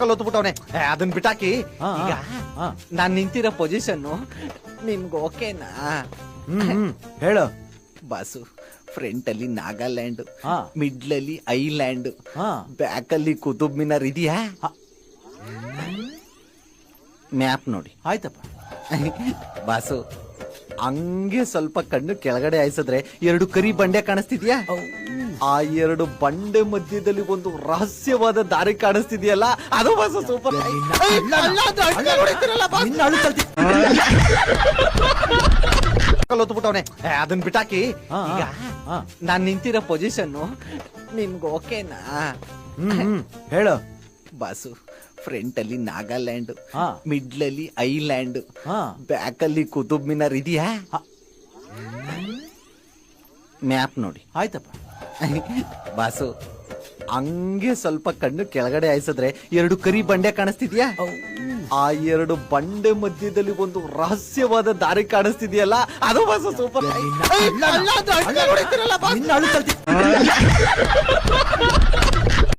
ಹೊತ್ಬಿಟ್ಟವನೆ ಅದನ್ನ ಬಿಟ್ಟಾಕಿ ಈಗ ನಾನ್ ನಿಂತಿರೋ ಪೊಸಿಷನ್ ನಿಮ್ಗೆ ಓಕೆನಾ? ಹೇಳು. ಬಾಸು, ಫ್ರಂಟ್ ಅಲ್ಲಿ ನಾಗಾಲ್ಯಾಂಡ್, ಹಾ. ಮಿಡ್ಲ್ ಅಲ್ಲಿ ಐಲ್ಯಾಂಡ್, ಹಾ. ಬ್ಯಾಕ್ ಅಲ್ಲಿ ಕುತುಬ್ ಮಿನಾರ್ ಇದೆಯಾ? ಮ್ಯಾಪ್ ನೋಡಿ. ಆಯ್ತಪ್ಪ. ಬಾಸು, ಹಂಗೆ ಸ್ವಲ್ಪ ಕಣ್ಣು ಕೆಳಗಡೆ ಆಯ್ಸಿದ್ರೆ 2 ಕರಿ ಬಂಡೆ ಕಾಣಿಸ್ತಿದ್ಯಾ? ಆ 2 ಬಂಡೆ ಮಧ್ಯದಲ್ಲಿ ಒಂದು ರಹಸ್ಯವಾದ ದಾರಿ ಕಾಣಿಸ್ತಿದ್ಯಲ್ಲ, ಅದು ಬಾಸು ಸೂಪರ್. ಹೊತ್ಬಿಟ್ಟವನೆ ಅದನ್ನ ಬಿಟ್ಟಾಕಿ ಈಗ ನಾನ್ ನಿಂತಿರೋ ಪೊಸಿಷನ್ ನಿಮ್ಗೆ ಓಕೆನಾ? ಹೇಳು. ಬಾಸು, ಫ್ರಂಟ್ ಅಲ್ಲಿ ನಾಗಾಲ್ಯಾಂಡ್, ಹಾ. ಮಿಡ್ಲ್ ಅಲ್ಲಿ ಐಲ್ಯಾಂಡ್, ಹಾ. ಬ್ಯಾಕ್ ಅಲ್ಲಿ ಕುತುಬ್ ಮಿನಾರ್ ಇದೆಯಾ? ಮ್ಯಾಪ್ ನೋಡಿ. ಆಯ್ತಪ್ಪ. ಬಾಸು, ಹಂಗೆ ಸ್ವಲ್ಪ ಕಣ್ಣು ಕೆಳಗಡೆ ಆಯ್ಸಿದ್ರೆ 2 ಕರಿ ಬಂಡೆ ಕಾಣಿಸ್ತಿದ್ಯಾ? ಆ 2 ಬಂಡೆ ಮಧ್ಯದಲ್ಲಿ ಒಂದು ರಹಸ್ಯವಾದ ದಾರಿ ಕಾಣಿಸ್ತಿದ್ಯಲ್ಲ, ಅದು ಬಾಸು ಸೂಪರ್. ನಿನ್ನ ಅಳು ಕಲ್ತಿ